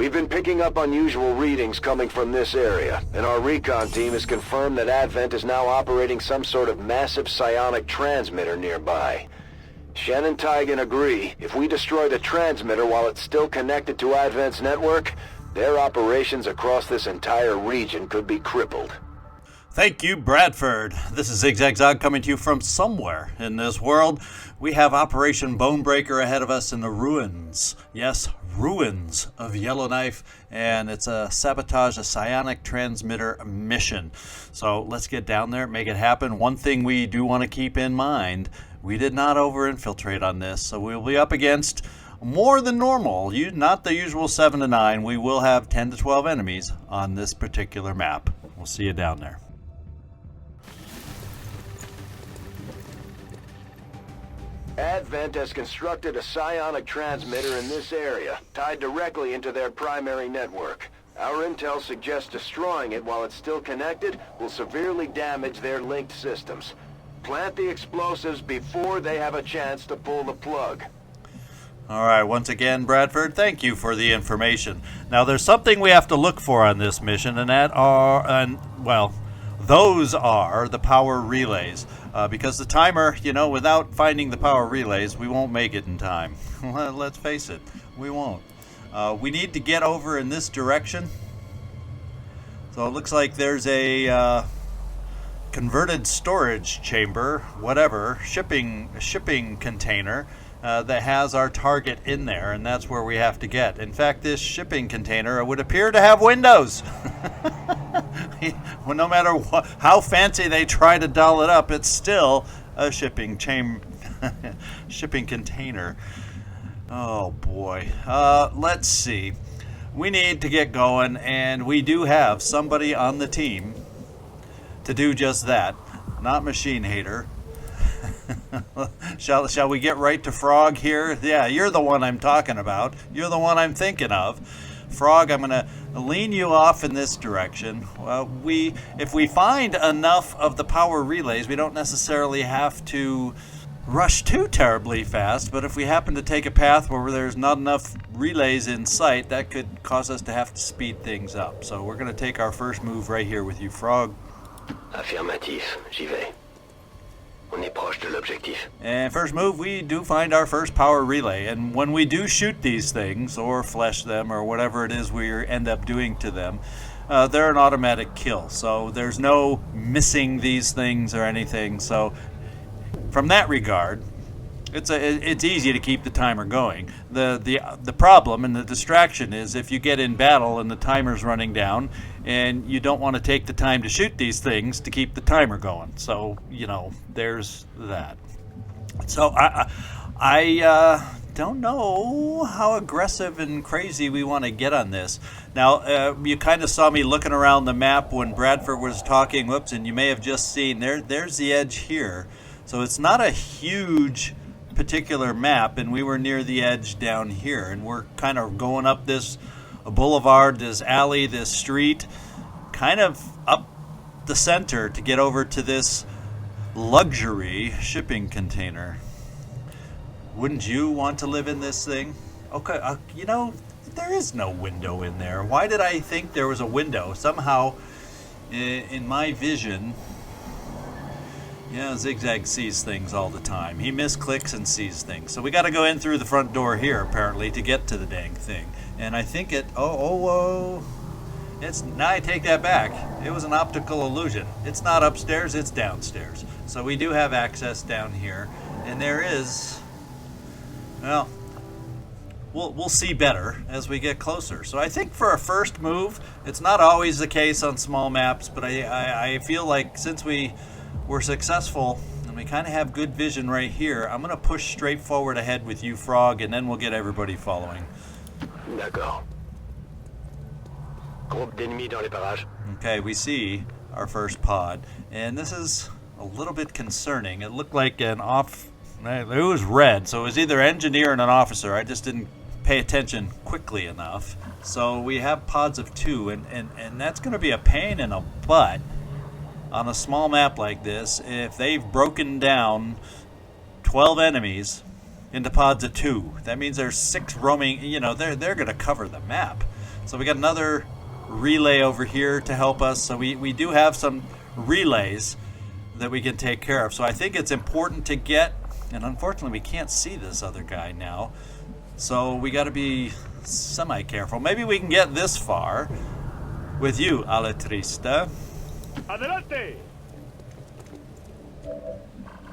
We've been picking up unusual readings coming from this area, and our recon team has confirmed that Advent is now operating some sort of massive psionic transmitter nearby. Shen and Tygan agree, if we destroy the transmitter while it's still connected to Advent's network, their operations across this entire region could be crippled. Thank you, Bradford. This is ZigZagZog coming to you from somewhere in this world. We have Operation Bonebreaker ahead of us in the ruins. Yes, ruins of Yellowknife, and it's a Sabotage, a psionic transmitter mission. So let's get down there, make it happen. One thing we do want to keep in mind, we did not over-infiltrate on this, so we'll be up against more than normal. Not the usual 7 to 9. We will have 10 to 12 enemies on this particular map. We'll see you down there. Advent has constructed a psionic transmitter in this area, tied directly into their primary network. Our intel suggests destroying it while it's still connected will severely damage their linked systems. Plant the explosives before they have a chance to pull the plug. All right, once again, Bradford, thank you for the information. Now, there's something we have to look for on this mission, and those are the power relays. Because the timer, without finding the power relays, we won't make it in time. Let's face it, we won't. We need to get over in this direction. So it looks like there's a converted storage chamber, shipping container that has our target in there, and that's where we have to get. In fact, this shipping container would appear to have windows. Well, no matter how fancy they try to doll it up, it's still a shipping container. Oh boy. Let's see. We need to get going, and we do have somebody on the team to do just that. Not Machine Hater. Shall we get right to Frog here? Yeah, you're the one I'm talking about. You're the one I'm thinking of. Frog, I'm going to lean you off in this direction. Well, if we find enough of the power relays, we don't necessarily have to rush too terribly fast, but if we happen to take a path where there's not enough relays in sight, that could cause us to have to speed things up. So we're going to take our first move right here with you, Frog. Affirmatif, j'y vais. On est proche de l'objectif. And first move, we do find our first power relay. And when we do shoot these things, or flesh them, or whatever it is we end up doing to them, they're an automatic kill. So there's no missing these things or anything. So from that regard, it's easy to keep the timer going. The problem and the distraction is if you get in battle and the timer's running down and you don't want to take the time to shoot these things to keep the timer going. So, there's that. So I don't know how aggressive and crazy we want to get on this. Now, you kind of saw me looking around the map when Bradford was talking. Whoops, and you may have just seen there's the edge here. So it's not a huge particular map, and we were near the edge down here, and we're kind of going up this boulevard, this alley, this street, kind of up the center to get over to this luxury shipping container. Wouldn't you want to live in this thing? Okay, there is no window in there. Why did I think there was a window? Somehow, in my vision, yeah, ZigZag sees things all the time. He misclicks and sees things. So we got to go in through the front door here, apparently, to get to the dang thing. And I think now I take that back. It was an optical illusion. It's not upstairs, it's downstairs. So we do have access down here. And there is, well, we'll see better as we get closer. So I think for a first move, it's not always the case on small maps, but I feel like since we're successful and we kind of have good vision right here, I'm going to push straight forward ahead with you, Frog, and then we'll get everybody following. D'accord. Groupe d'ennemis dans les parages. Okay, we see our first pod, and this is a little bit concerning. It looked like it was red, so it was either engineer and an officer. I just didn't pay attention quickly enough. So we have pods of 2, and that's going to be a pain in the butt on a small map like this if they've broken down 12 enemies into pods of 2. That means there's 6 roaming, they're going to cover the map. So we got another relay over here to help us. So we do have some relays that we can take care of. So I think it's important to get, and unfortunately we can't see this other guy now. So we got to be semi-careful. Maybe we can get this far with you, Aletrista. Adelante!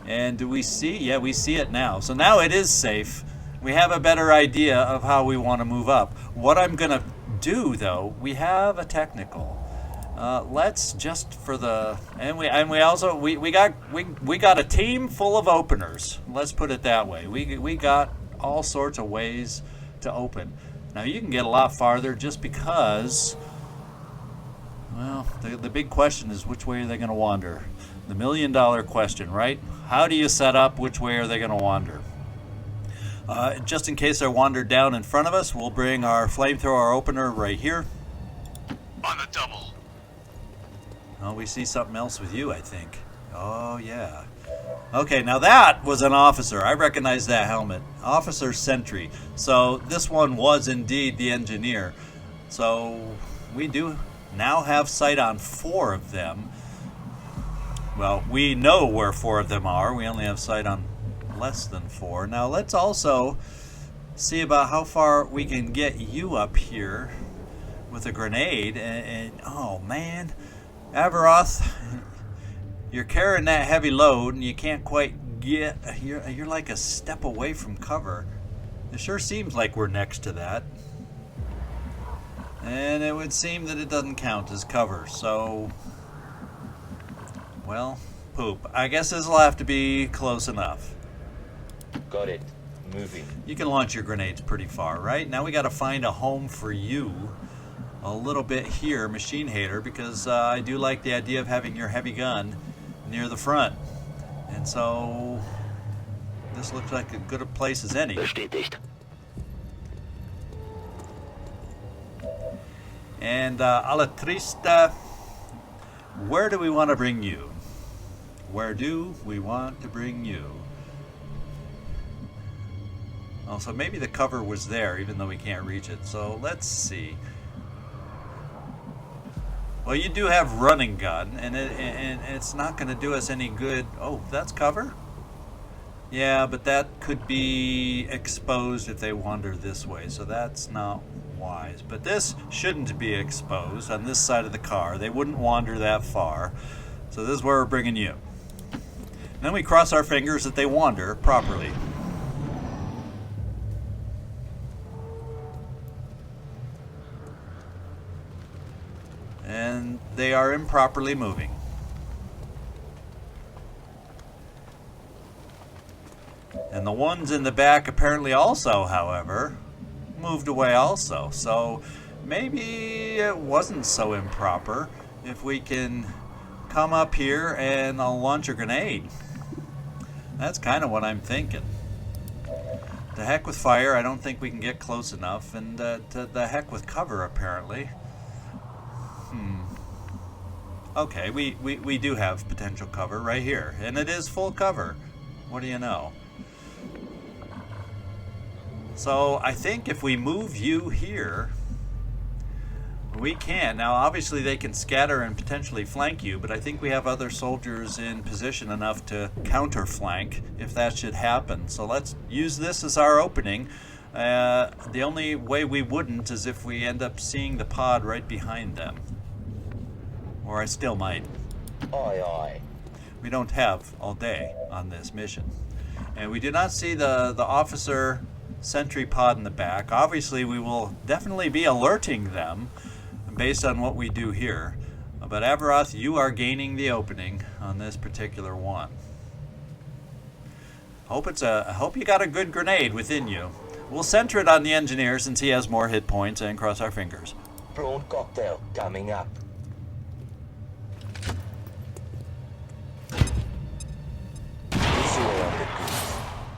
And do we see? Yeah, we see it now. So now it is safe. We have a better idea of how we want to move up. What I'm going to do, though, we have a technical. Let's just for the and we also we got a team full of openers. Let's put it that way. We got all sorts of ways to open. Now you can get a lot farther just because. Well, the big question is which way are they going to wander? The $1 million question, right? How do you set up? Which way are they going to wander? Just in case they're wandered down in front of us, we'll bring our flamethrower opener right here. On the double. Oh, we see something else with you, I think. Oh, yeah. Okay, now that was an officer. I recognize that helmet. Officer Sentry. So this one was indeed the engineer. So we do now have sight on 4 of them. Well, we know where 4 of them are. We only have sight on less than 4. Now let's also see about how far we can get you up here with a grenade. And oh man, Averoth, you're carrying that heavy load and you can't quite get. You're like a step away from cover. It sure seems like we're next to that. And it would seem that it doesn't count as cover, so, well, poop. I guess this will have to be close enough. Got it. Moving. You can launch your grenades pretty far, right? Now we got to find a home for you a little bit here, Machine Hater, because I do like the idea of having your heavy gun near the front. And so, this looks like as good a place as any. Bestätigt. And Aletrista, where do we want to bring you? Where do we want to bring you? Oh, so maybe the cover was there, even though we can't reach it. So let's see. Well, you do have running gun, and it's not going to do us any good. Oh, that's cover? Yeah, but that could be exposed if they wander this way, so that's not wise. But this shouldn't be exposed on this side of the car. They wouldn't wander that far. So this is where we're bringing you. And then we cross our fingers that they wander properly. And they are improperly moving. And the ones in the back apparently also, however, moved away also. So maybe it wasn't so improper if we can come up here and I'll launch a grenade. That's kind of what I'm thinking. The heck with fire, I don't think we can get close enough, and to the heck with cover apparently. Okay, we do have potential cover right here, and it is full cover. What do you know? So I think if we move you here, we can. Now obviously they can scatter and potentially flank you, but I think we have other soldiers in position enough to counter flank if that should happen. So let's use this as our opening. The only way we wouldn't is if we end up seeing the pod right behind them. Or I still might. Aye, aye. We don't have all day on this mission. And we do not see the officer sentry pod in the back. Obviously, we will definitely be alerting them based on what we do here. But Averoth, you are gaining the opening on this particular one. I hope you got a good grenade within you. We'll center it on the engineer since he has more hit points, and cross our fingers. Prawn cocktail coming up.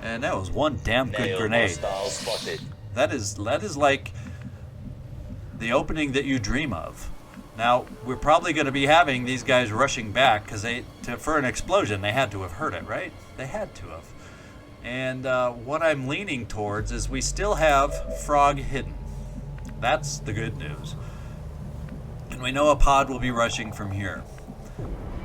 And that was one damn good grenade. That is like the opening that you dream of. Now, we're probably going to be having these guys rushing back because for an explosion, they had to have heard it, right? They had to have. And what I'm leaning towards is we still have Frog hidden. That's the good news. And we know a pod will be rushing from here.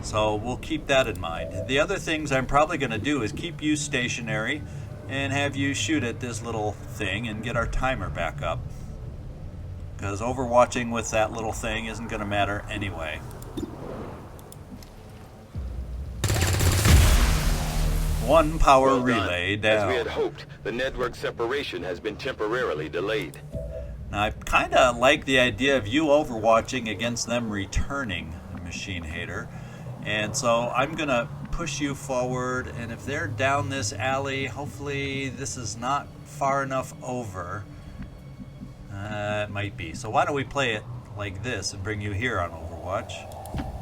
So we'll keep that in mind. The other things I'm probably going to do is keep you stationary and have you shoot at this little thing and get our timer back up. Because overwatching with that little thing isn't going to matter anyway. One power relay down. As we had hoped, the network separation has been temporarily delayed. Now, I kind of like the idea of you overwatching against them returning, Machine Hater. And so I'm going to push you forward, and if they're down this alley, hopefully this is not far enough over. It might be. So why don't we play it like this and bring you here on Overwatch?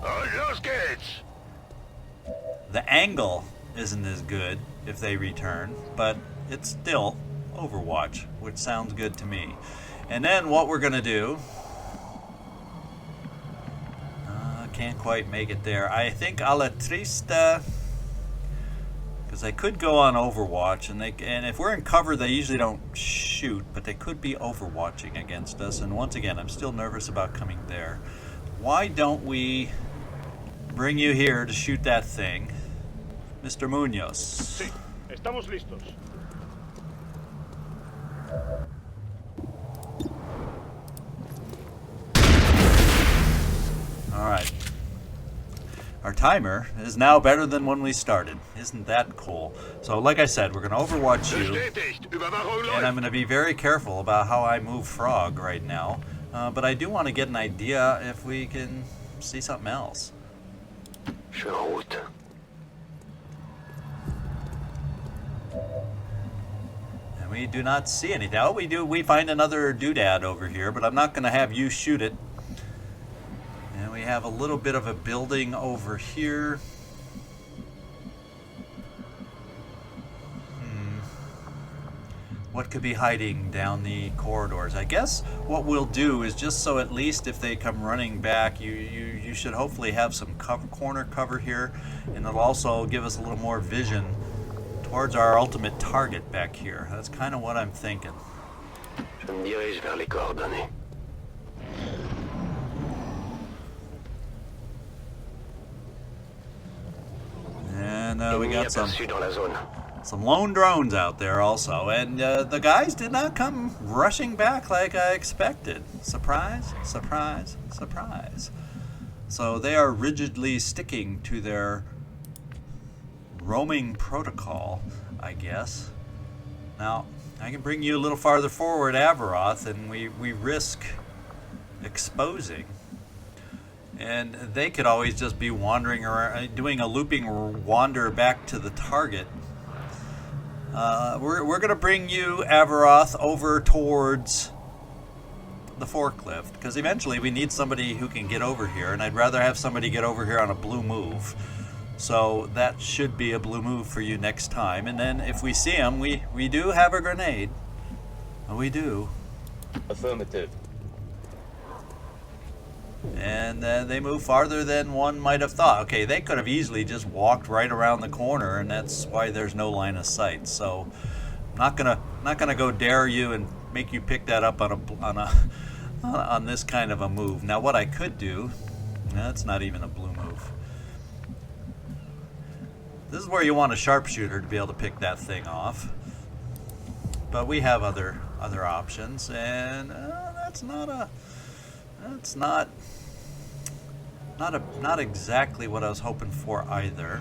Los gates! The angle isn't as good if they return, but it's still Overwatch, which sounds good to me. And then what we're going to do... can't quite make it there. I think a la trista, because they could go on Overwatch, and if we're in cover, they usually don't shoot, but they could be overwatching against us. And once again, I'm still nervous about coming there. Why don't we bring you here to shoot that thing, Mr. Munoz? Sí, estamos listos. All right. Our timer is now better than when we started. Isn't that cool? So like I said, we're going to overwatch you. Bestätigt, Überwachung And I'm läuft. going to be very careful about how I move Frog right now. But I do want to get an idea if we can see something else. Shoot. And we do not see anything. Oh, we do. We find another doodad over here, but I'm not going to have you shoot it. And we have a little bit of a building over here. What could be hiding down the corridors? I guess what we'll do is, just so at least if they come running back, you should hopefully have some corner cover here, and it'll also give us a little more vision towards our ultimate target back here. That's kind of what I'm thinking. Je me dirige vers les coordonnées. And we Ennemi got aperçu dans la zone. some lone drones out there also, and the guys did not come rushing back like I expected. Surprise, surprise, surprise. So they are rigidly sticking to their roaming protocol, I guess. Now, I can bring you a little farther forward, Avaroth, and we risk exposing. And they could always just be wandering around, doing a looping wander back to the target. We're going to bring you, Avaroth, over towards the forklift, because eventually we need somebody who can get over here, and I'd rather have somebody get over here on a blue move. So that should be a blue move for you next time. And then if we see them, we do have a grenade. We do. Affirmative. And they move farther than one might have thought. Okay, they could have easily just walked right around the corner, and that's why there's no line of sight. So, I'm not gonna go dare you and make you pick that up on this kind of a move. Now, what I could do, that's not even a blue move. This is where you want a sharpshooter to be able to pick that thing off. But we have other options, and that's not exactly what I was hoping for either.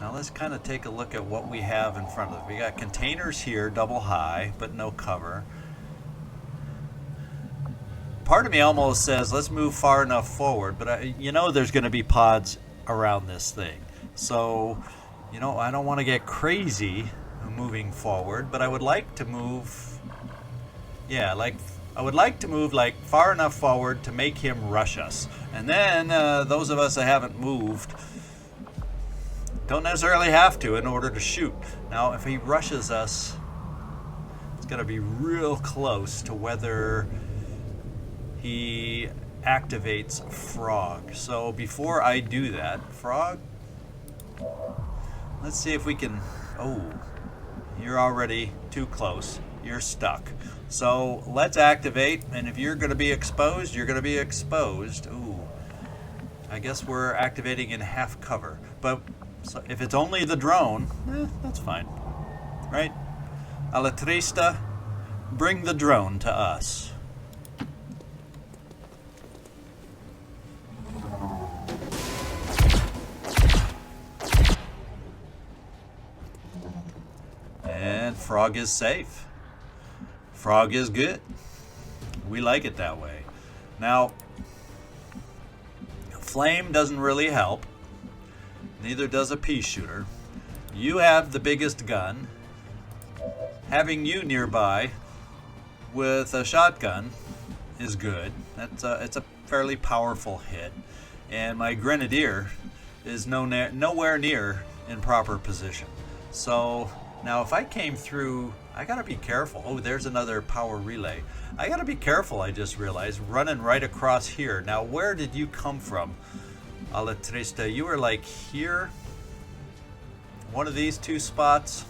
Now let's kind of take a look at what we have in front of us. We got containers here, double high, but no cover. Part of me almost says let's move far enough forward, but you know there's going to be pods around this thing. So, you know, I don't want to get crazy moving forward, but I would like to move, I would like to move like far enough forward to make him rush us. And then those of us that haven't moved don't necessarily have to in order to shoot. Now, if he rushes us, it's going to be real close to whether he activates Frog. So before I do that, Frog, let's see if we can... Oh, you're already too close. you're stuck. So let's activate, and if you're going to be exposed, you're going to be exposed. Ooh, I guess we're activating in half cover. But so if it's only the drone, that's fine, right? Alatrista, bring the drone to us. And Frog is safe. Frog is good. We like it that way. Now, flame doesn't really help. Neither does a pea shooter. You have the biggest gun. Having you nearby with a shotgun is good. It's a fairly powerful hit. And my grenadier is nowhere near in proper position. So now if I came through, I gotta be careful. Oh, there's another power relay. I gotta be careful, I just realized, running right across here. Now where did you come from, Alatrista? You were like here, one of these two spots.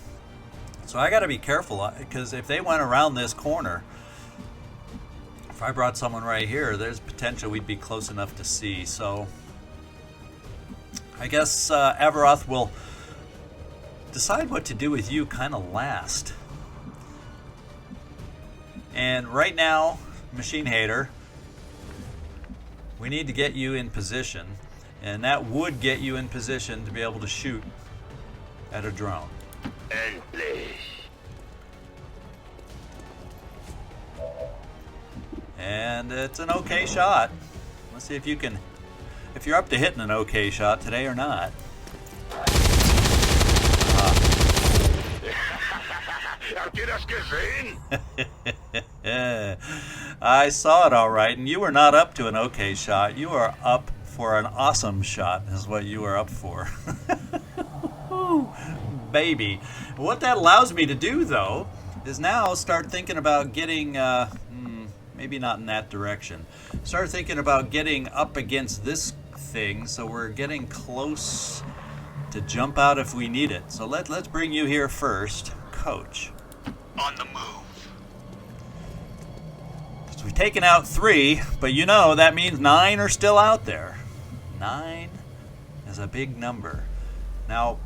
So I gotta be careful, because if they went around this corner, if I brought someone right here, there's potential we'd be close enough to see. So I guess Averoth will decide what to do with you kind of last. And right now, Machine Hater, we need to get you in position, and that would get you in position to be able to shoot at a drone. And it's an okay shot. Let's see if you can, if you're up to hitting an okay shot today or not. I saw it all right, and you were not up to an okay shot. You are up for an awesome shot is what you are up for. Baby. What that allows me to do, though, is now start thinking about getting, maybe not in that direction, start thinking about getting up against this thing so we're getting close to jump out if we need it. So let's bring you here first, Coach. On the move. So we've taken out 3, but you know that means 9 are still out there. 9 is a big number. Now,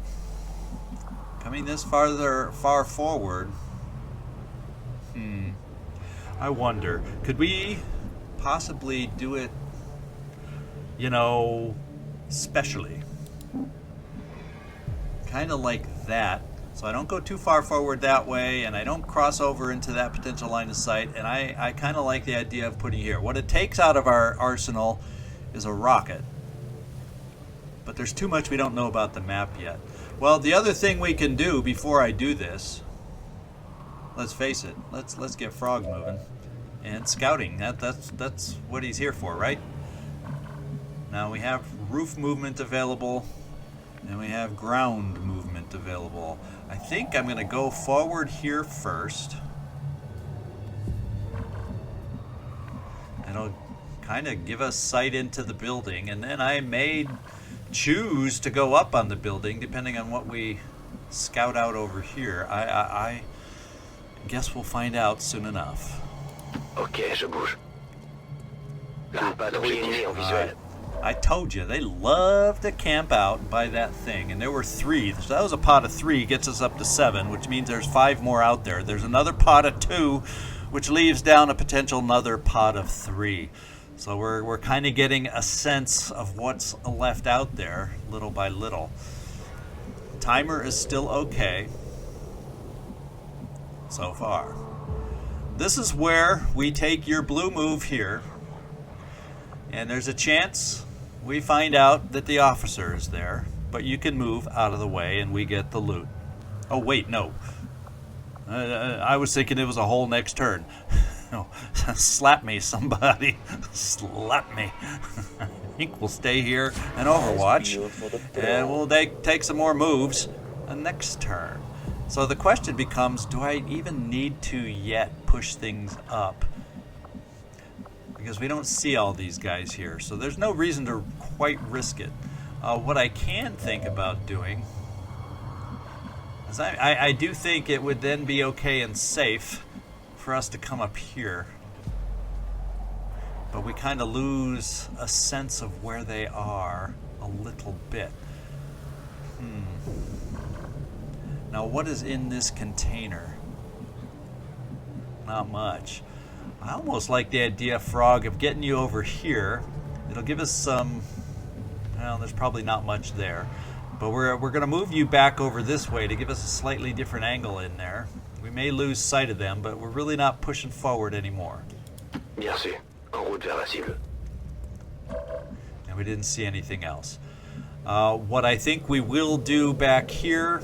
coming this far forward, I wonder, could we possibly do it, you know, specially? Kind of like that. So I don't go too far forward that way, and I don't cross over into that potential line of sight, and I kind of like the idea of putting here. What it takes out of our arsenal is a rocket. But there's too much we don't know about the map yet. Well, the other thing we can do before I do this, let's face it, let's get Frog moving. And scouting, that's what he's here for, right? Now we have roof movement available, and we have ground movement available. I think I'm going to go forward here first. It'll kind of give us sight into the building, and then I may choose to go up on the building depending on what we scout out over here. I guess we'll find out soon enough. Ok, je bouge. Une patrouille ennemie en visuel. I told you, they love to camp out by that thing. And there were 3. So that was a pot of 3, gets us up to 7, which means there's 5 more out there. There's another pot of 2, which leaves down a potential another pot of 3. So we're kind of getting a sense of what's left out there, little by little. Timer is still okay so far. This is where we take your blue move here. And there's a chance we find out that the officer is there, but you can move out of the way and we get the loot. Oh, wait, no. I was thinking it was a whole next turn. No, slap me, somebody. Slap me. I think we'll stay here and Overwatch, and we'll take some more moves next turn. So the question becomes, do I even need to yet push things up? Because we don't see all these guys here, so there's no reason to quite risk it. What I can think about doing is I do think it would then be okay and safe for us to come up here. But we kind of lose a sense of where they are a little bit. Now, what is in this container? Not much. I almost like the idea, Frog, of getting you over here. It'll give us some... Well, there's probably not much there. But we're going to move you back over this way to give us a slightly different angle in there. We may lose sight of them, but we're really not pushing forward anymore. Merci. En route vers la cible. And we didn't see anything else. What I think we will do back here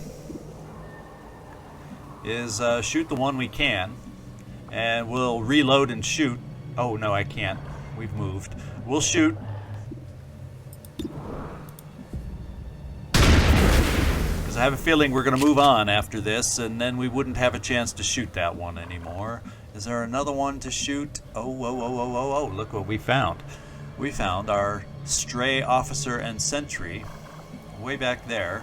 is shoot the one we can. And we'll reload and shoot. Oh, no, I can't. We've moved. We'll shoot. I have a feeling we're going to move on after this, and then we wouldn't have a chance to shoot that one anymore. Is there another one to shoot? Oh, whoa, whoa, whoa, whoa, whoa, look what we found. We found our stray officer and sentry way back there.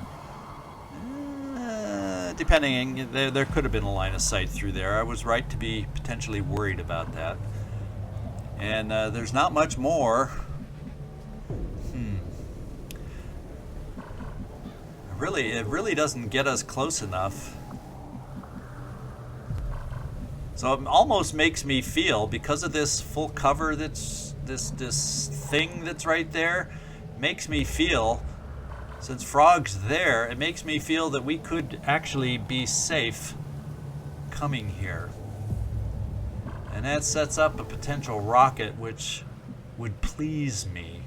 Depending, there could have been a line of sight through there. I was right to be potentially worried about that. And there's not much more. It really doesn't get us close enough. So it almost makes me feel, because of this full cover that's this thing that's right there, makes me feel, since Frog's there, it makes me feel that we could actually be safe coming here. And that sets up a potential rocket which would please me.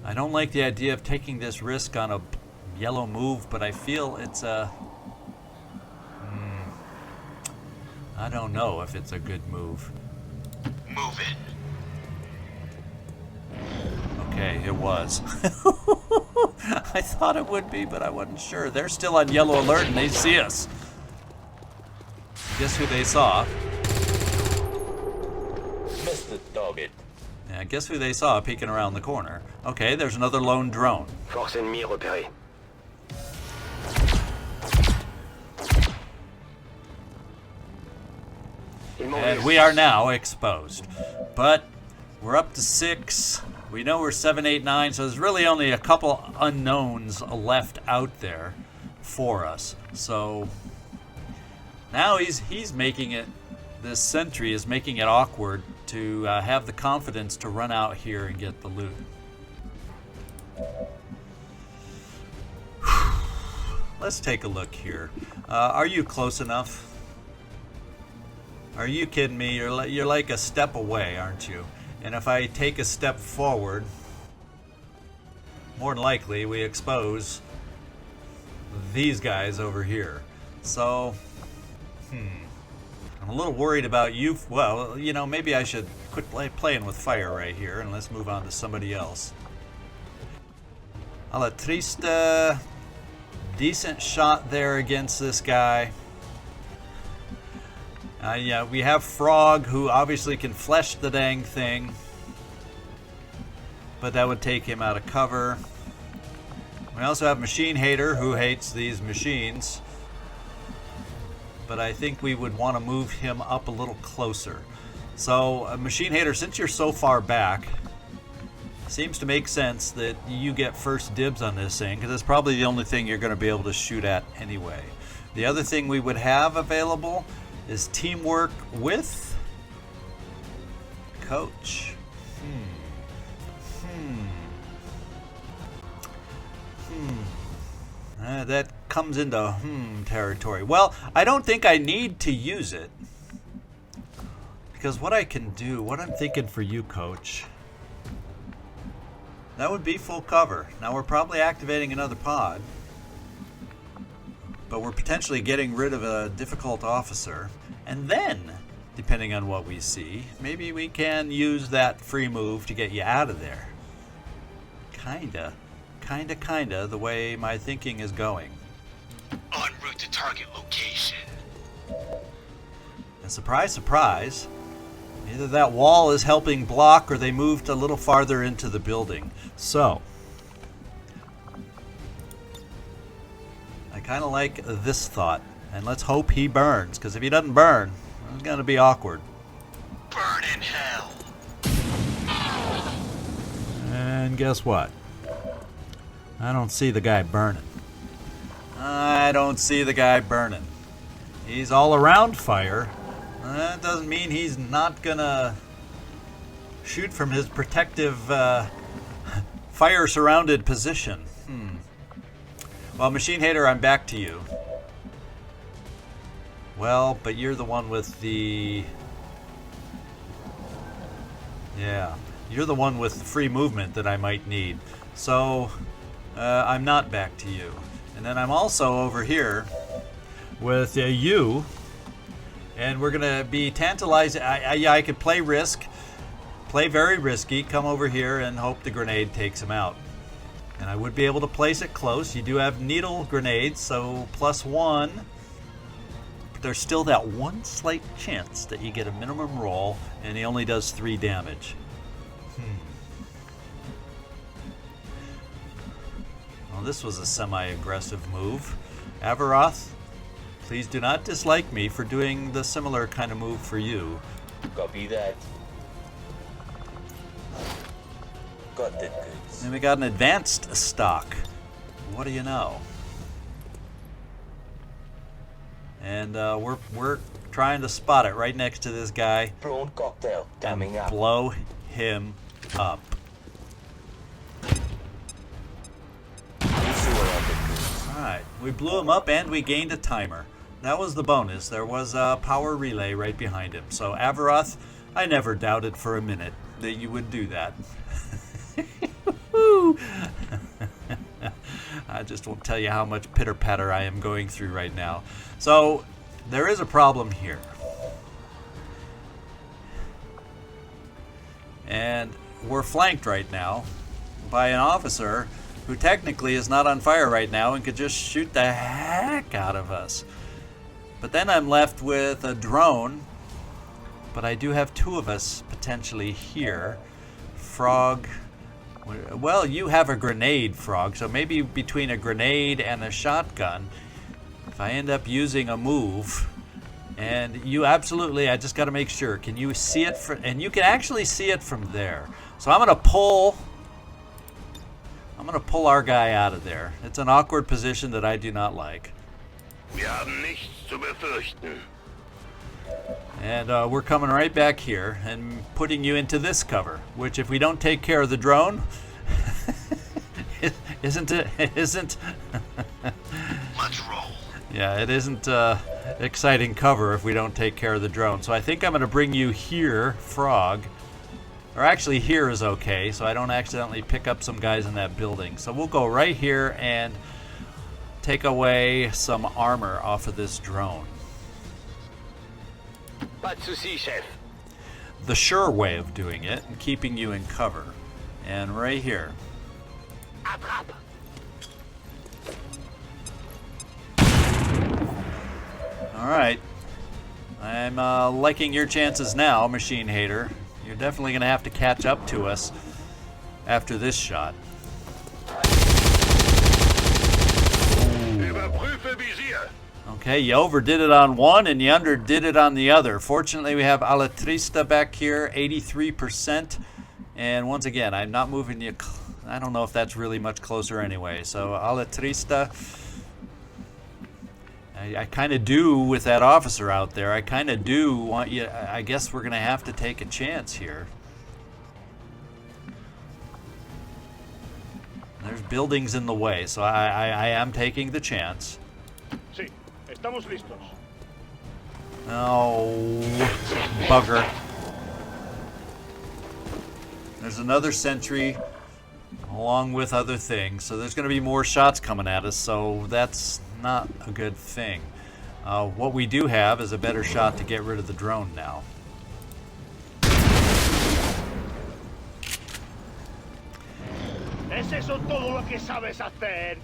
I don't like the idea of taking this risk on a yellow move, but I feel it's a... I don't know if it's a good move. Move it. Okay, it was. I thought it would be, but I wasn't sure. They're still on yellow alert and they see us. Guess who they saw? Missed the target. Yeah, guess who they saw peeking around the corner? Okay, there's another lone drone. Force ennemie repérée. And we are now exposed. But we're up to 6. We know we're 7, 8, 9, so there's really only a couple unknowns left out there for us. So now he's making it, this sentry is making it awkward to have the confidence to run out here and get the loot. Let's take a look here. Are you close enough? Are you kidding me? You're like a step away, aren't you? And if I take a step forward, more than likely we expose these guys over here. So, I'm a little worried about you. Well, you know, maybe I should quit playing with fire right here and let's move on to somebody else. A la triste. Decent shot there against this guy. Yeah, we have Frog, who obviously can flesh the dang thing, but that would take him out of cover. We also have Machine Hater, who hates these machines, but I think we would want to move him up a little closer. So, Machine Hater, since you're so far back, seems to make sense that you get first dibs on this thing, because it's probably the only thing you're going to be able to shoot at anyway. The other thing we would have available is teamwork with Coach. That comes into territory. Well, I don't think I need to use it, because what I can do, what I'm thinking for you, Coach, that would be full cover. Now we're probably activating another pod, but we're potentially getting rid of a difficult officer. And then, depending on what we see, maybe we can use that free move to get you out of there. Kinda, the way my thinking is going. En route to target location. And surprise, surprise, either that wall is helping block or they moved a little farther into the building. So, I kind of like this thought. And let's hope he burns, because if he doesn't burn, It's gonna be awkward. Burn in hell. And guess what? I don't see the guy burning. I don't see the guy burning. He's all around fire. That doesn't mean he's not gonna shoot from his protective fire-surrounded position. Well, Machine Hater, I'm back to you. Well, but you're the one with the... Yeah, you're the one with the free movement that I might need. So, I'm not back to you. And then I'm also over here with you. And we're going to be tantalizing. I could play risk. Play very risky. Come over here and hope the grenade takes him out. And I would be able to place it close. You do have needle grenades, so +1. But there's still that one slight chance that you get a minimum roll, and he only does 3 damage. Well, this was a semi-aggressive move. Avaroth, please do not dislike me for doing the similar kind of move for you. Copy that. Got the goods. And we got an advanced stock. What do you know? And we're trying to spot it right next to this guy. Prawn cocktail coming up. Blow him up. Alright, we blew him up and we gained a timer. That was the bonus. There was a power relay right behind him. So Avaroth, I never doubted for a minute that you would do that. I just won't tell you how much pitter-patter I am going through right now. So, there is a problem here. And we're flanked right now by an officer who technically is not on fire right now and could just shoot the heck out of us. But then I'm left with a drone, but I do have 2 of us potentially here. Frog, well, you have a grenade, Frog, so maybe between a grenade and a shotgun, if I end up using a move, and you absolutely, I just got to make sure, can you see it, and you can actually see it from there. So I'm going to pull our guy out of there. It's an awkward position that I do not like. Wir haben nichts zu befürchten. And we're coming right back here and putting you into this cover, which if we don't take care of the drone, isn't... Let's roll. Yeah, it isn't exciting cover if we don't take care of the drone. So I think I'm going to bring you here, Frog. Or actually here is okay, so I don't accidentally pick up some guys in that building. So we'll go right here and take away some armor off of this drone. Pas de soucis, chef. The sure way of doing it and keeping you in cover. And right here. Attrape. Alright. I'm liking your chances now, Machine Hater. You're definitely going to have to catch up to us after this shot. Überprüfe Visier. Okay, you overdid it on one and you underdid it on the other. Fortunately, we have Alatrista back here, 83%. And once again, I'm not moving you. I don't know if that's really much closer anyway. So Alatrista, I kind of do with that officer out there. I kind of do want you. I guess we're going to have to take a chance here. There's buildings in the way, so I am taking the chance. Sí, estamos listos. Oh, bugger. There's another sentry along with other things, so there's going to be more shots coming at us, so that's not a good thing. What we do have is a better shot to get rid of the drone now. ¿Es eso todo lo que sabes hacer?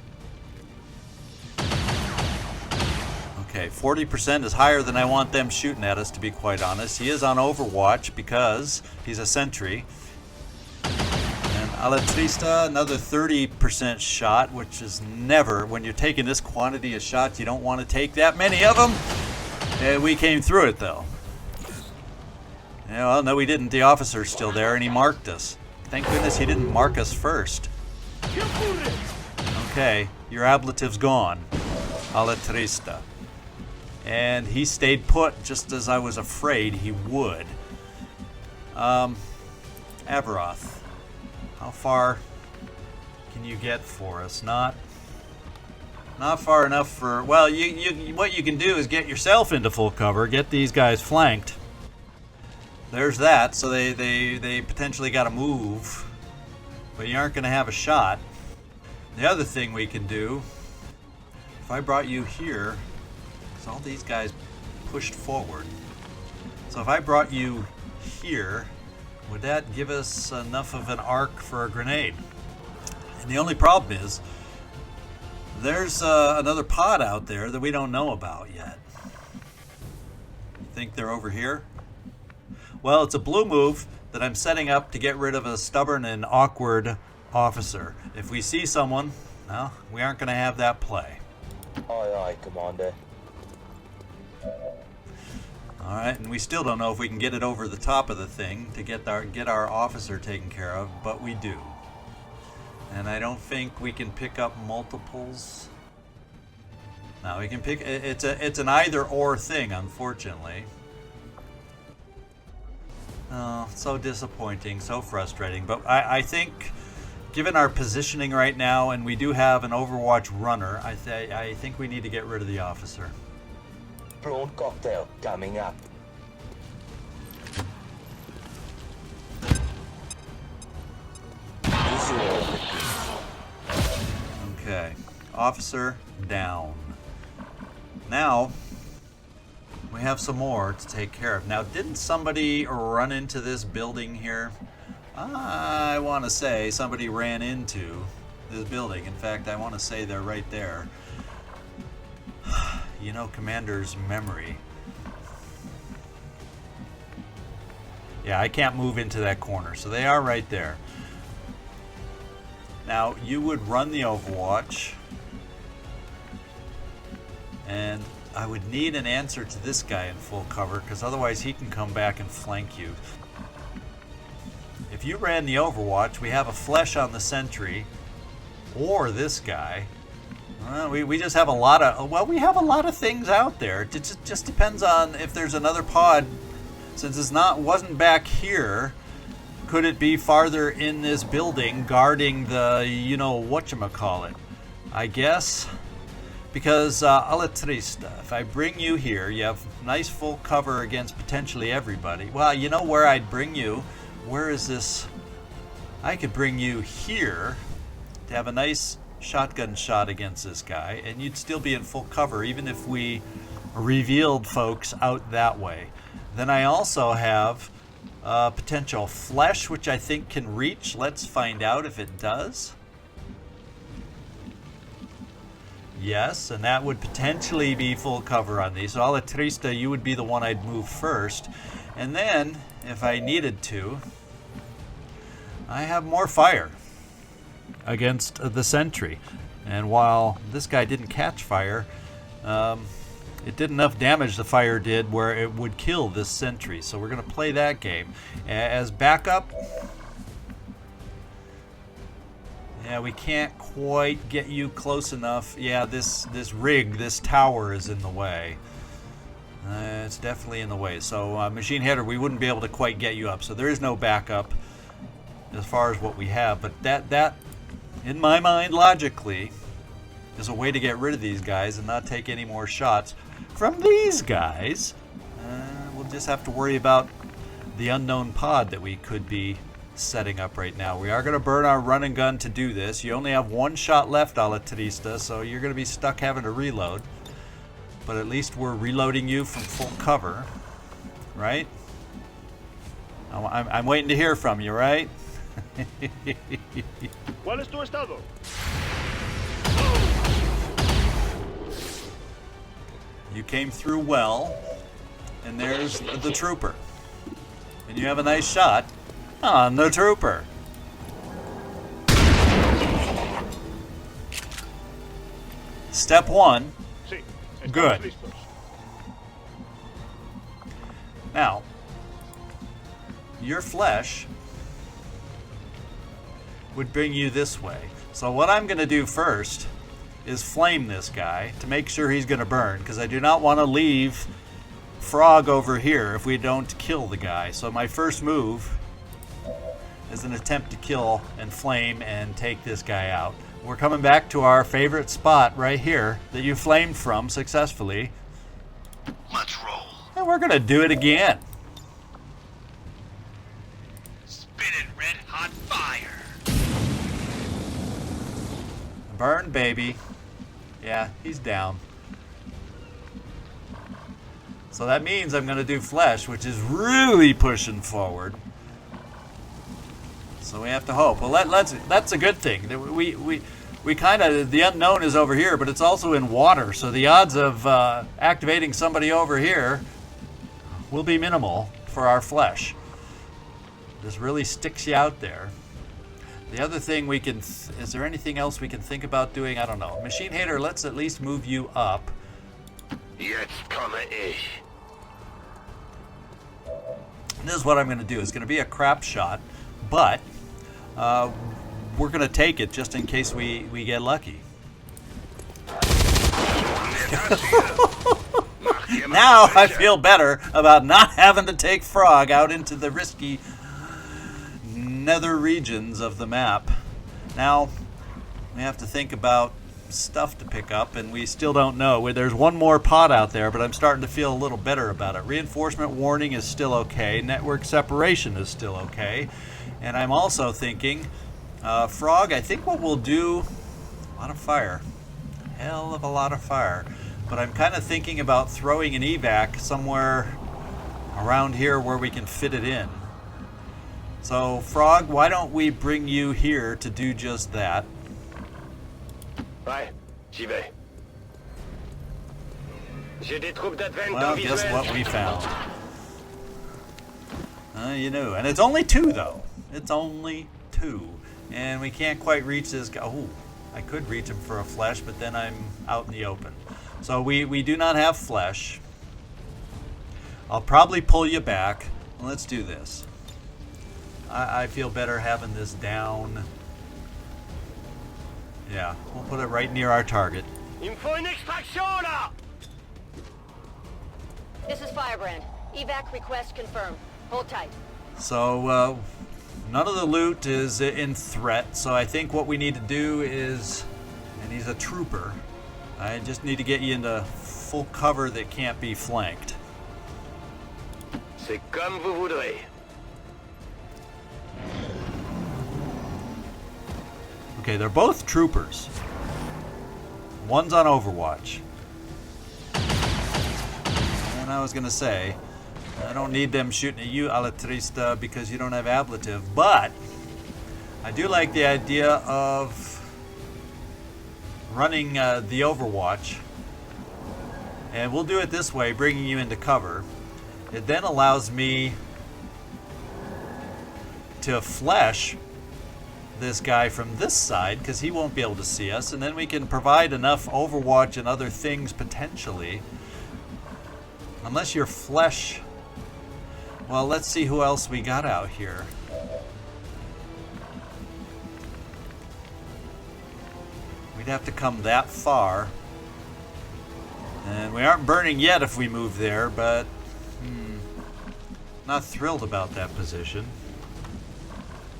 Okay, 40% is higher than I want them shooting at us, to be quite honest. He is on Overwatch because he's a sentry. And Alatrista, another 30% shot, which is never, when you're taking this quantity of shots, you don't want to take that many of them. We came through it, though. Yeah, well, no, we didn't. The officer's still there, and he marked us. Thank goodness he didn't mark us first. Okay, your ablative's gone. Alla trista. And he stayed put, just as I was afraid he would. Averoth, how far can you get for us? Not far enough for... Well, what you can do is get yourself into full cover, get these guys flanked. There's that, so they potentially got to move, but you aren't going to have a shot. The other thing we can do, if I brought you here, because all these guys pushed forward, so if I brought you here, would that give us enough of an arc for a grenade? And the only problem is, there's another pod out there that we don't know about yet. You think they're over here? Well, it's a blue move that I'm setting up to get rid of a stubborn and awkward officer. If we see someone, well, we aren't going to have that play. Aye, aye, Commander. Alright, and we still don't know if we can get it over the top of the thing to get our officer taken care of, but we do. And I don't think we can pick up multiples. No, we can pick... It's an either-or thing, unfortunately. Oh, so disappointing, so frustrating. But I think, given our positioning right now, and we do have an Overwatch runner, I think we need to get rid of the officer. Prawn cocktail coming up. Okay, officer down. Now, we have some more to take care of. Now, didn't somebody run into this building here? I want to say somebody ran into this building. In fact, I want to say they're right there. You know, Commander's memory. Yeah, I can't move into that corner, so they are right there. Now, you would run the Overwatch, and I would need an answer to this guy in full cover, because otherwise he can come back and flank you. If you ran the Overwatch, we have a flesh on the sentry, or this guy. Well, we just have a lot of... Well, we have a lot of things out there. It just depends on if there's another pod. Since wasn't back here, could it be farther in this building guarding the, you know, whatchamacallit? I guess... Because, alla trista, if I bring you here, you have nice full cover against potentially everybody. Well, you know where I'd bring you? Where is this? I could bring you here to have a nice shotgun shot against this guy, and you'd still be in full cover, even if we revealed folks out that way. Then I also have potential flesh, which I think can reach. Let's find out if it does. Yes, and that would potentially be full cover on these. So, alla trista, you would be the one I'd move first. And then, if I needed to, I have more fire against the sentry. And while this guy didn't catch fire, it did enough damage, the fire did, where it would kill this sentry. So we're going to play that game. As backup... Yeah, we can't quite get you close enough. Yeah, this rig, this tower is in the way. It's definitely in the way. So, machine header, we wouldn't be able to quite get you up. So there is no backup as far as what we have. But that, in my mind, logically, is a way to get rid of these guys and not take any more shots from these guys. We'll just have to worry about the unknown pod that we could be setting up right now. We are going to burn our run and gun to do this. You only have one shot left, alla trista, so you're going to be stuck having to reload. But at least we're reloading you from full cover, right? I'm waiting to hear from you, right? ¿Cuál es tu estado? You came through well, and there's the trooper. And you have a nice shot on the trooper. Step one. Sí, estamos Good. listos. Now, your flesh would bring you this way. So what I'm going to do first is flame this guy to make sure he's going to burn, because I do not want to leave Frog over here if we don't kill the guy. So my first move is an attempt to kill and flame and take this guy out. We're coming back to our favorite spot right here that you flamed from successfully. Let's roll. And we're going to do it again. Spit it red hot fire. Burn, baby. Yeah, he's down. So that means I'm going to do flesh, which is really pushing forward. So we have to hope. Well, that's a good thing. We kind of, the unknown is over here, but it's also in water. So the odds of activating somebody over here will be minimal for our flesh. This really sticks you out there. The other thing we can, is there anything else we can think about doing? I don't know. Machine Hater, let's at least move you up. Jetzt komme ich. This is what I'm going to do. It's going to be a crap shot, but we're going to take it just in case we get lucky. Now I feel better about not having to take Frog out into the risky nether regions of the map. Now we have to think about stuff to pick up, and we still don't know. There's one more pod out there, but I'm starting to feel a little better about it. Reinforcement warning is still okay. Network separation is still okay. And I'm also thinking, Frog, I think what we'll do, a lot of fire. Hell of a lot of fire. But I'm kind of thinking about throwing an evac somewhere around here where we can fit it in. So, Frog, why don't we bring you here to do just that? Ouais, j'y vais. J'ai des troupes d'Advent Well, en guess visuel. what we found? You knew. And it's only 2, though. It's only 2. And we can't quite reach this guy. Oh, I could reach him for a flesh, but then I'm out in the open. So we do not have flesh. I'll probably pull you back. Let's do this. I feel better having this down. Yeah, we'll put it right near our target. Il me faut une extraction là. This is Firebrand. Evac request confirmed. Hold tight. So, none of the loot is in threat, so I think what we need to do is, and he's a trooper, I just need to get you into full cover that can't be flanked. C'est comme vous voudrez. Okay, they're both troopers. One's on Overwatch. And I was going to say, I don't need them shooting at you, Alatrista, because you don't have ablative, but I do like the idea of running the Overwatch. And we'll do it this way, bringing you into cover. It then allows me to flesh this guy from this side, because he won't be able to see us, and then we can provide enough Overwatch and other things potentially. Unless your flesh... Well, let's see who else we got out here. We'd have to come that far. And we aren't burning yet if we move there, but... not thrilled about that position.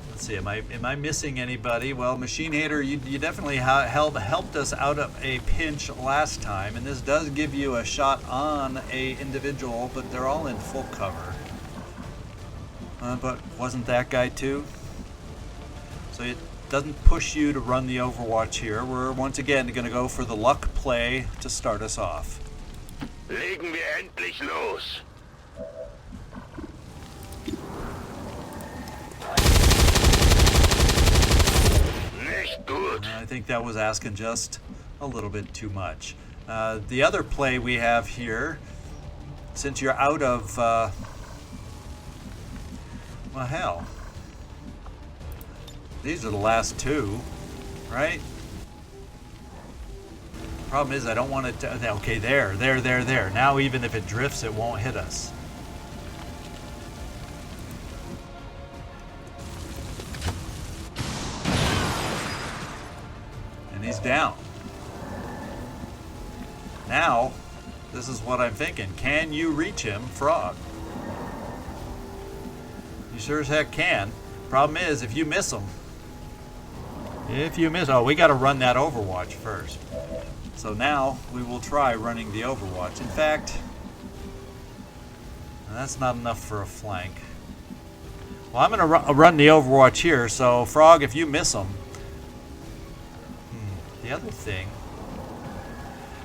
Let's see, am I missing anybody? Well, Machine Hater, you definitely helped us out of a pinch last time, and this does give you a shot on a individual, but they're all in full cover. But wasn't that guy too? So it doesn't push you to run the Overwatch here. We're once again going to go for the luck play to start us off. Legen wir endlich los. Nicht gut. I think that was asking just a little bit too much. The other play we have here, since you're out of, well, hell, these are the last 2, right? Problem is, I don't want it to, okay, there. Now even if it drifts, it won't hit us. He's down. Now, this is what I'm thinking. Can you reach him, Frog? You sure as heck can. Problem is, if you miss him, oh, we got to run that Overwatch first. So now we will try running the Overwatch. In fact, that's not enough for a flank. Well, I'm going to run the Overwatch here. So Frog, if you miss him, the other thing,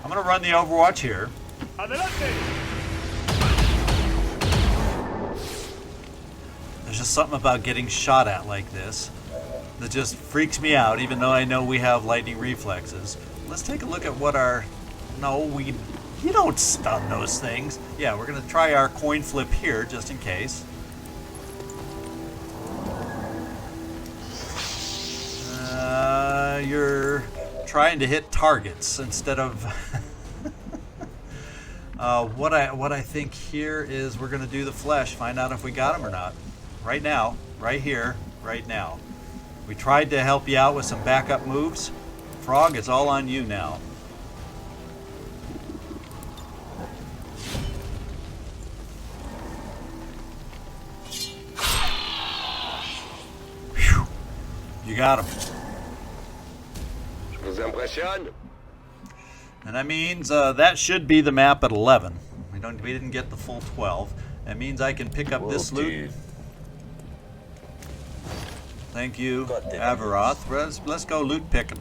I'm going to run the Overwatch here. Adelante. There's just something about getting shot at like this that just freaks me out, even though I know we have lightning reflexes. Let's take a look at what our... No, you don't stun those things. Yeah, we're going to try our coin flip here, just in case. You're trying to hit targets instead of... what I think here is we're going to do the flesh, find out if we got him or not. Right now, right here, right now. We tried to help you out with some backup moves. Frog, it's all on you now. Whew. You got him. Je vous impressionne? And that means that should be the map at 11. We didn't get the full 12. That means I can pick up this loot. Thank you, Averoth. Let's go loot picking.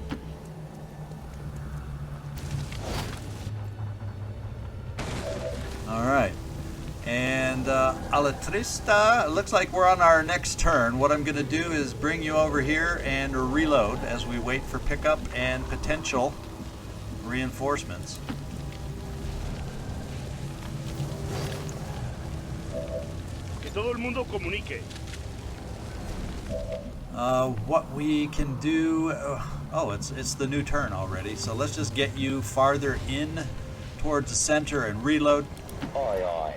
All right. And Alatrista, it looks like we're on our next turn. What I'm going to do is bring you over here and reload as we wait for pickup and potential reinforcements. Que todo el mundo comunique. What we can do... oh, it's the new turn already. So let's just get you farther in towards the center and reload. Aye, aye.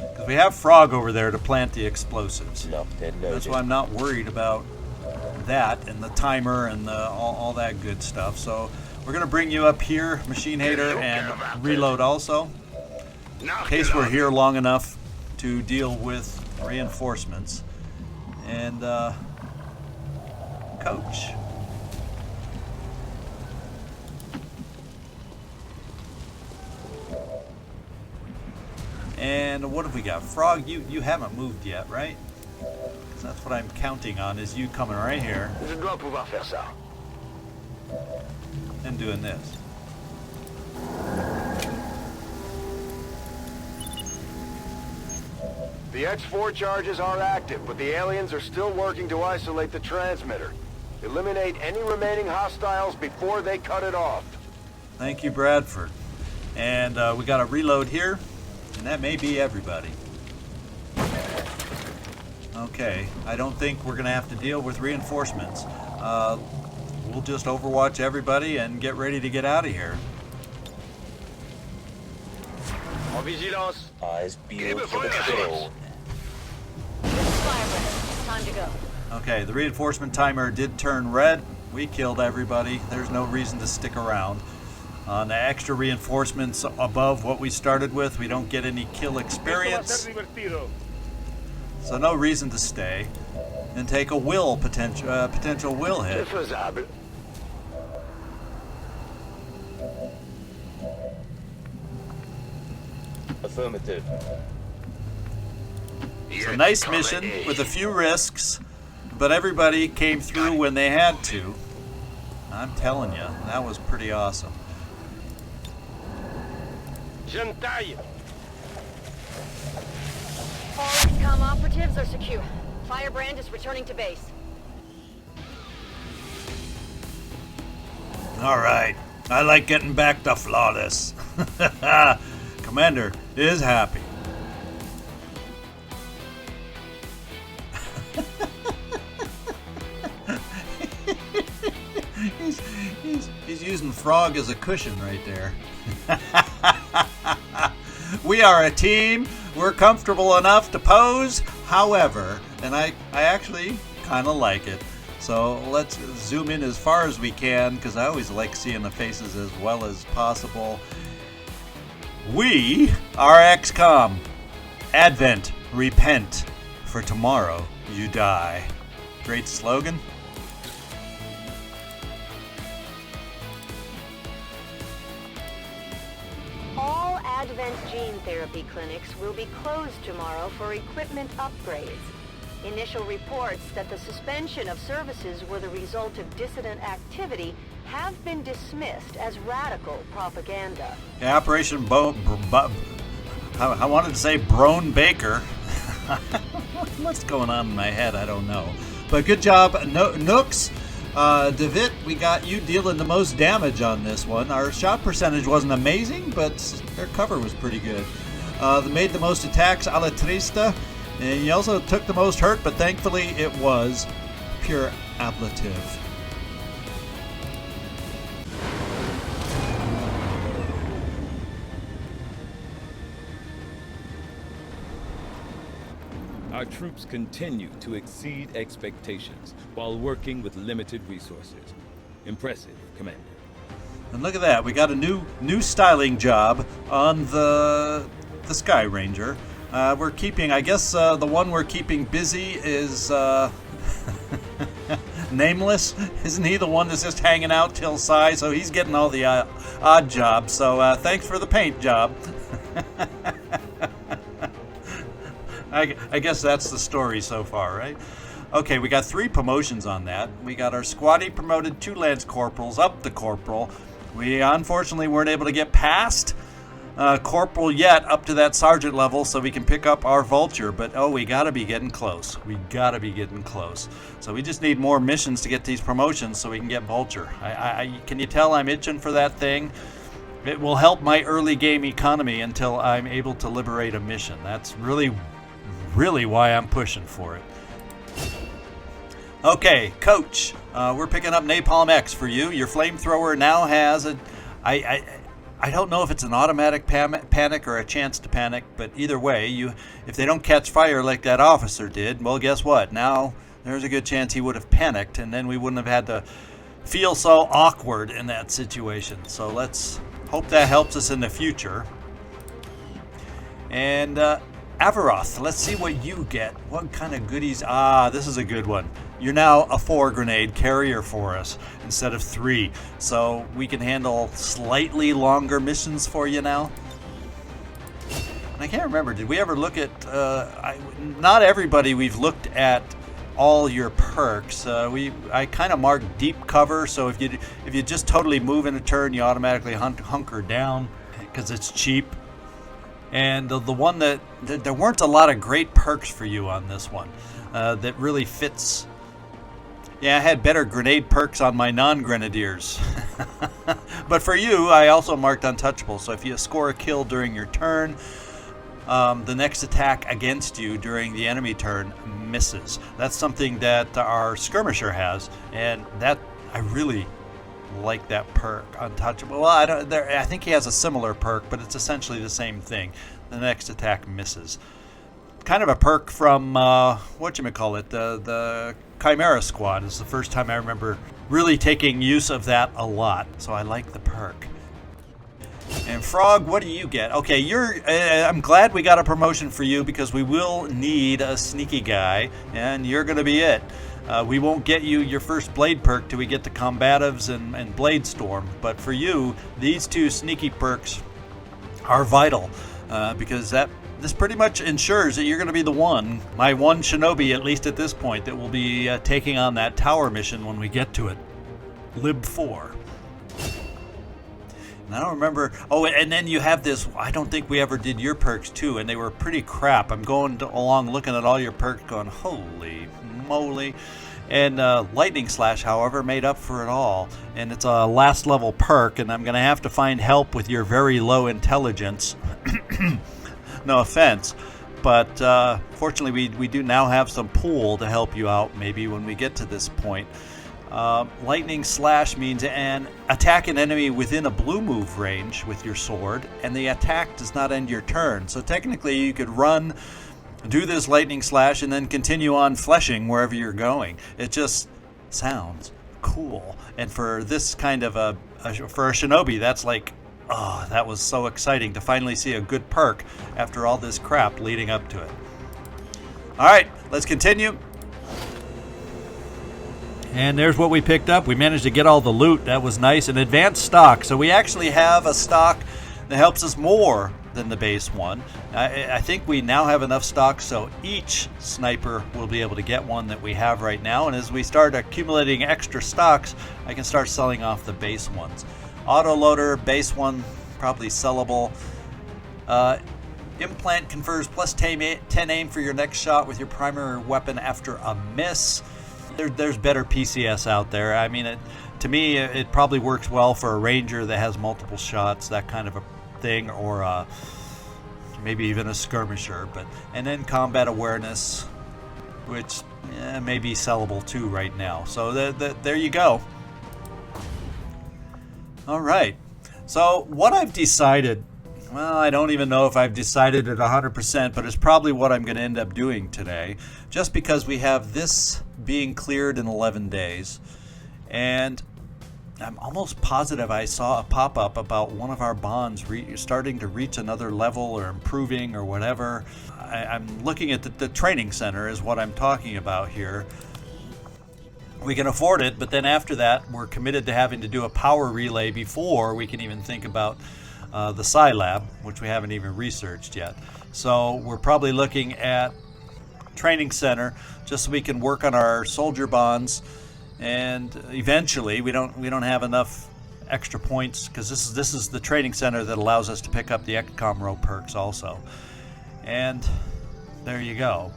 Because we have Frog over there to plant the explosives. Locked and That's loaded. why I'm not worried about that and the timer and all that good stuff. So we're going to bring you up here, Machine Hater, and reload also. In case we're here long enough to deal with reinforcements. And Coach. And what have we got? Frog, you haven't moved yet, right? 'Cause that's what I'm counting on, is you coming right here Je dois pouvoir faire ça. and doing this. The X4 charges are active, but the aliens are still working to isolate the transmitter. Eliminate any remaining hostiles before they cut it off. Thank you, Bradford. And we got a reload here, and that may be everybody. Okay, I don't think we're going to have to deal with reinforcements. We'll just overwatch everybody and get ready to get out of here. En vigilance. Eyes peeled for the kill. Firebrand, time to go. Okay, the reinforcement timer did turn red. We killed everybody. There's no reason to stick around. On the extra reinforcements above what we started with, we don't get any kill Esto va a experience. ser divertido. So no reason to stay and take a potential will hit. C'est faisable. Affirmative. It's a nice mission with a few risks, but everybody came through when they had to. I'm telling you, that was pretty awesome. Jeune taille. All XCom operatives are secure. Firebrand is returning to base. All right, I like getting back to flawless. Commander is happy. He's using Frog as a cushion right there. We are a team. We're comfortable enough to pose. However, and I actually kind of like it. So let's zoom in as far as we can, because I always like seeing the faces as well as possible. We are XCom. Advent, repent, for tomorrow you die. Great slogan. All Advent gene therapy clinics will be closed tomorrow for equipment upgrades. Initial reports that the suspension of services were the result of dissident activity have been dismissed as radical propaganda. Yeah, Operation I wanted to say Brone Baker. What's going on in my head? I don't know. But good job, Nooks. David, we got you dealing the most damage on this one. Our shot percentage wasn't amazing, but their cover was pretty good. They made the most attacks, Alatrista, and you also took the most hurt, but thankfully it was pure ablative. Our troops continue to exceed expectations while working with limited resources. Impressive, Commander. And look at that, we got a new styling job on the Sky Ranger. We're keeping, I guess the one we're keeping busy is Nameless. Isn't he the one that's just hanging out till Psy? So he's getting all the odd jobs. So thanks for the paint job. I guess that's the story so far, right? Okay, we got 3 promotions on that. We got our squaddy promoted 2 Lance Corporals up to Corporal. We unfortunately weren't able to get past Corporal yet up to that Sergeant level so we can pick up our Vulture, but oh, we gotta be getting close. We gotta be getting close. So we just need more missions to get these promotions so we can get Vulture. Can you tell I'm itching for that thing? It will help my early game economy until I'm able to liberate a mission. That's really why I'm pushing for it. Okay, Coach, we're picking up Napalm X for you. Your flamethrower now has a... I don't know if it's an automatic panic or a chance to panic, but either way, if they don't catch fire like that officer did, well, guess what? Now there's a good chance he would have panicked, and then we wouldn't have had to feel so awkward in that situation. So let's hope that helps us in the future. And Avaroth, let's see what you get. What kind of goodies? Ah, this is a good one. You're now a 4 grenade carrier for us instead of 3. So we can handle slightly longer missions for you now. And I can't remember, did we ever look at, not everybody we've looked at all your perks. I kind of marked deep cover, so if you just totally move in a turn, you automatically hunker down because it's cheap. And the one that there weren't a lot of great perks for you on this one that really fits. Yeah, I had better grenade perks on my non-grenadiers. But for you, I also marked untouchable. So if you score a kill during your turn, the next attack against you during the enemy turn misses. That's something that our skirmisher has, and that I really like that perk, untouchable. Well, I think he has a similar perk, but it's essentially the same thing. The next attack misses. Kind of a perk from whatchamacallit, the Chimera Squad. It's the first time I remember really taking use of that a lot. So I like the perk. And Frog, what do you get? Okay, I'm glad we got a promotion for you because we will need a sneaky guy, and you're going to be it. We won't get you your first blade perk till we get to combatives and blade storm, but for you, these 2 sneaky perks are vital because this pretty much ensures that you're going to be the one, my one shinobi at least at this point, that will be taking on that tower mission when we get to it. Lib 4. And I don't remember. Oh, and then you have this. I don't think we ever did your perks too, and they were pretty crap. I'm going along looking at all your perks going, holy moly. And Lightning Slash, however, made up for it all. And it's a last level perk, and I'm going to have to find help with your very low intelligence. No offense. But fortunately, we do now have some pool to help you out maybe when we get to this point. Lightning Slash means attack an enemy within a blue move range with your sword, and the attack does not end your turn. So technically, you could run, do this Lightning Slash, and then continue on fleshing wherever you're going. It just sounds cool. And for this kind of for a shinobi, that's like, oh, that was so exciting to finally see a good perk after all this crap leading up to it. All right, let's continue. And there's what we picked up. We managed to get all the loot. That was nice. An advanced stock. So we actually have a stock that helps us more than the base one. I think we now have enough stock so each sniper will be able to get one that we have right now. And as we start accumulating extra stocks, I can start selling off the base ones. Autoloader, base one, probably sellable. Implant confers plus 10 aim for your next shot with your primary weapon after a miss. There's better PCS out there. I mean, to me, it probably works well for a ranger that has multiple shots, that kind of a thing, or maybe even a skirmisher. And then combat awareness, which may be sellable too right now. So there you go. All right. So what I've decided, well, I don't even know if I've decided it 100%, but it's probably what I'm going to end up doing today, just because we have this being cleared in 11 days. And I'm almost positive I saw a pop-up about one of our bonds starting to reach another level or improving or whatever. I'm looking at the training center is what I'm talking about here. We can afford it, but then after that, we're committed to having to do a power relay before we can even think about the Psi Lab, which we haven't even researched yet. So we're probably looking at training center just so we can work on our soldier bonds, and eventually we don't have enough extra points, because this is the training center that allows us to pick up the XCom row perks also. And there you go.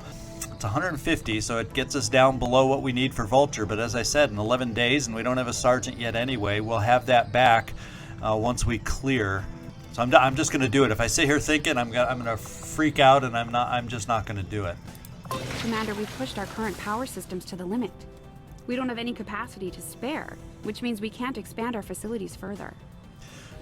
It's 150, so it gets us down below what we need for Vulture, but as I said, in 11 days, and we don't have a sergeant yet anyway, we'll have that back once we clear. So I'm just going to do it. If I sit here thinking, I'm going to freak out, and I'm just not going to do it. Commander, we've pushed our current power systems to the limit. We don't have any capacity to spare, which means we can't expand our facilities further.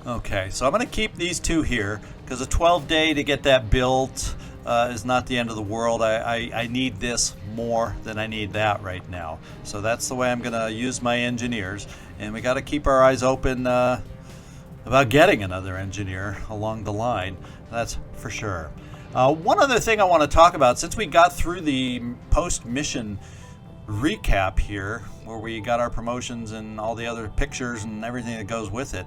Okay, so I'm going to keep these two here, because a 12-day to get that built is not the end of the world. I need this more than I need that right now. So that's the way I'm going to use my engineers. And we got to keep our eyes open about getting another engineer along the line. That's for sure. One other thing I want to talk about, since we got through the post-mission recap here, where we got our promotions and all the other pictures and everything that goes with it.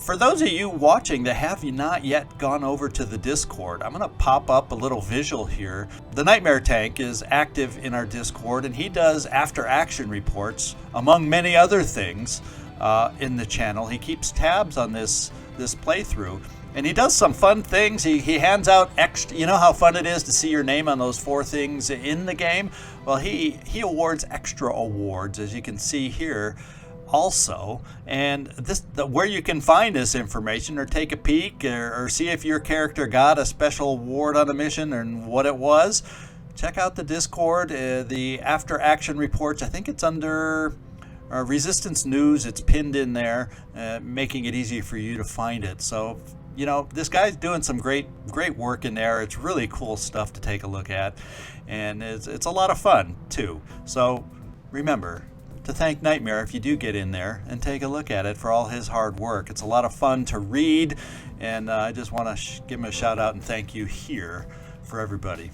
For those of you watching that have not yet gone over to the Discord, I'm going to pop up a little visual here. The Nightmare Tank is active in our Discord, and he does after-action reports, among many other things, in the channel. He keeps tabs on this playthrough. And he does some fun things. He hands out extra. You know how fun it is to see your name on those 4 things in the game? Well, he awards extra awards, as you can see here also. And where you can find this information, or take a peek, or see if your character got a special award on a mission and what it was, check out the Discord, the after action reports. I think it's under Resistance News. It's pinned in there, making it easy for you to find it. So, you know, this guy's doing some great work in there. It's really cool stuff to take a look at, and it's a lot of fun too. So remember to thank Nightmare if you do get in there and take a look at it for all his hard work. It's a lot of fun to read, and I just want to give him a shout out and thank you here for everybody.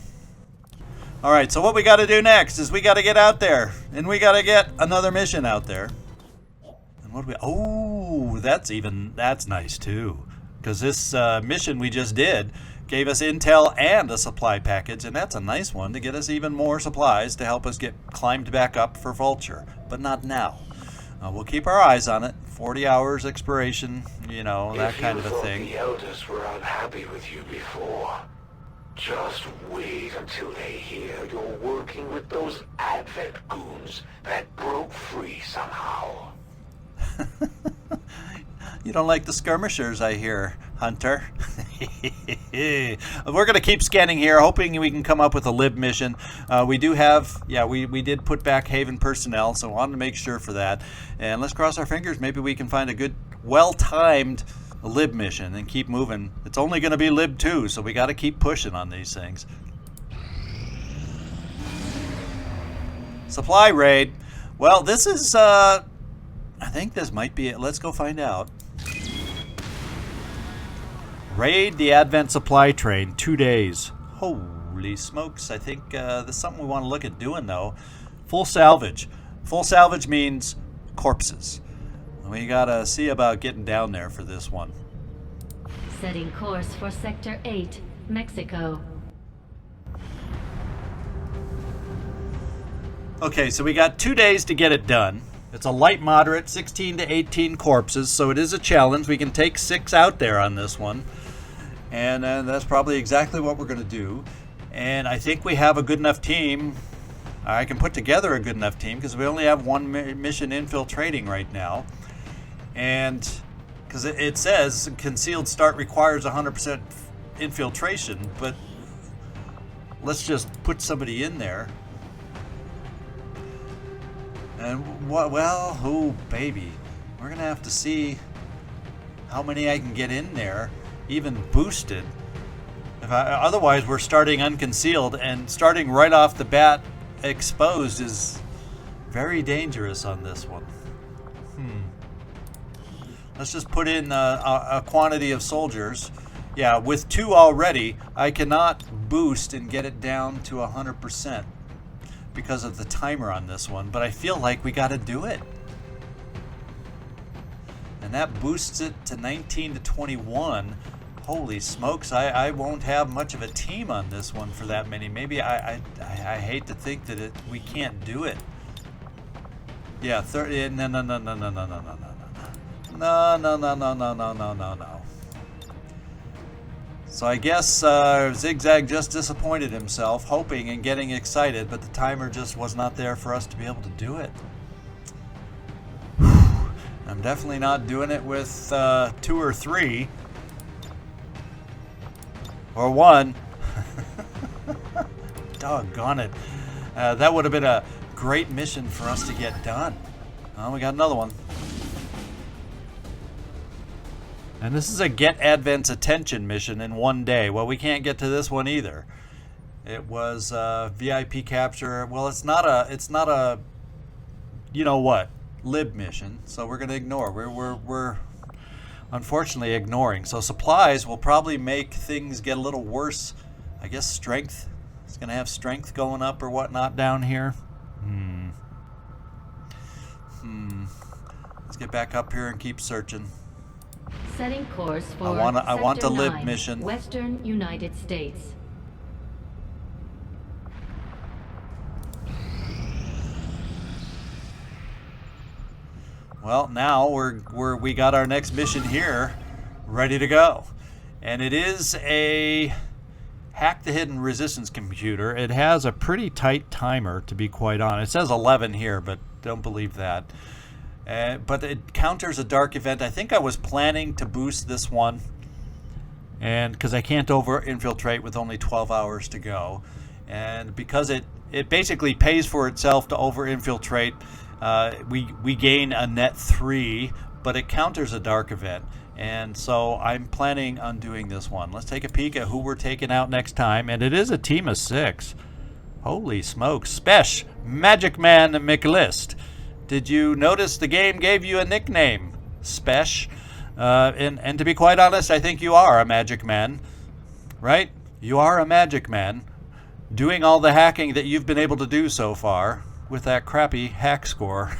All right, so what we got to do next is we got to get out there, and we got to get another mission out there. And what do we? Oh, that's nice too. Because this mission we just did gave us intel and a supply package, and that's a nice one to get us even more supplies to help us get climbed back up for Vulture. But not now. We'll keep our eyes on it. 40 hours expiration, you know, that kind of a thing. The elders were unhappy with you before. Just wait until they hear you're working with those Advent goons that broke free somehow. You don't like the skirmishers, I hear, Hunter. We're going to keep scanning here, hoping we can come up with a lib mission. We do have, we did put back Haven personnel, so I wanted to make sure for that. And let's cross our fingers. Maybe we can find a good, well-timed lib mission and keep moving. It's only going to be lib 2, so we got to keep pushing on these things. Supply raid. Well, this is, I think this might be it. Let's go find out. Raid the Advent supply train, 2 days. Holy smokes. I think there's something we want to look at doing, though. Full salvage. Full salvage means corpses. We gotta see about getting down there for this one. Setting course for Sector 8, Mexico. Okay, so we got 2 days to get it done. It's a light moderate, 16 to 18 corpses, so it is a challenge. We can take 6 out there on this one. And that's probably exactly what we're going to do. And I think we have a good enough team. I can put together a good enough team because we only have one mission infiltrating right now. And because it says concealed start requires 100% infiltration, but let's just put somebody in there. And well, oh baby, we're going to have to see how many I can get in there. Even boosted. Otherwise, we're starting unconcealed, and starting right off the bat exposed is very dangerous on this one. Let's just put in a quantity of soldiers. Yeah, with 2 already, I cannot boost and get it down to 100% because of the timer on this one, but I feel like we got to do it. And that boosts it to 19 to 21. Holy smokes, I won't have much of a team on this one for that many. Maybe I hate to think that we can't do it. Yeah, 30. No. So I guess ZigZag just disappointed himself, hoping and getting excited, but the timer just was not there for us to be able to do it. I'm definitely not doing it with 2 or 3. Or 1. Doggone it. That would have been a great mission for us to get done. Oh, we got another one. And this is a get Advent's attention mission in 1 day. Well, we can't get to this one either. It was VIP capture. Well, it's not a you know what, lib mission. So we're gonna ignore. We're unfortunately ignoring. So supplies will probably make things get a little worse. I guess strength. It's gonna have strength going up or whatnot down here. Let's get back up here and keep searching. Setting course for I want the Sector lib 9, mission. Western United States. Well, now we got our next mission here, ready to go, and it is a hack the hidden resistance computer. It has a pretty tight timer, to be quite honest. It says 11 here, but don't believe that. But it counters a dark event. I think I was planning to boost this one, and because I can't over infiltrate with only 12 hours to go, and because it basically pays for itself to over infiltrate. We gain a net 3, but it counters a dark event, and so I'm planning on doing this one. Let's take a peek at who we're taking out next time, and it is a team of 6. Holy smokes. Spesh, Magic Man McList. Did you notice the game gave you a nickname, Spesh? And to be quite honest, I think you are a Magic Man, right? You are a Magic Man, doing all the hacking that you've been able to do so far with that crappy hack score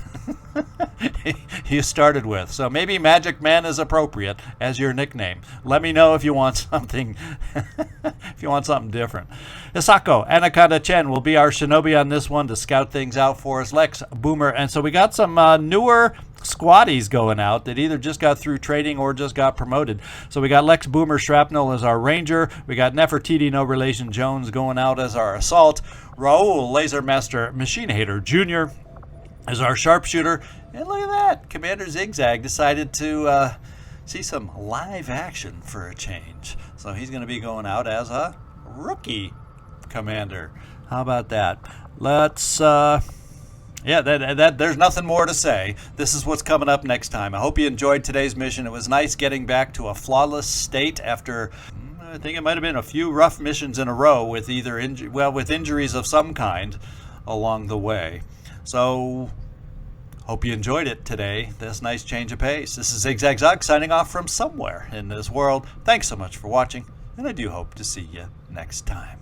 you started with. So maybe Magic Man is appropriate as your nickname. Let me know if you want something if you want something different. Isako Anaconda Chen will be our shinobi on this one to scout things out for us. Lex Boomer. And so we got some newer squaddies going out that either just got through training or just got promoted. So we got Lex Boomer Shrapnel as our ranger. We got Nefertiti No Relation Jones going out as our assault. Raul Lasermaster Machine Hater Jr. as our sharpshooter. And look at that, Commander ZigZag decided to see some live action for a change. So he's going to be going out as a rookie commander. How about that? Let's there's nothing more to say. This is what's coming up next time. I hope you enjoyed today's mission. It was nice getting back to a flawless state after I think it might have been a few rough missions in a row with either with injuries of some kind along the way. So Hope you enjoyed it today, this nice change of pace. This is ZigZagZog signing off from somewhere in this world. Thanks so much for watching, and I do hope to see you next time.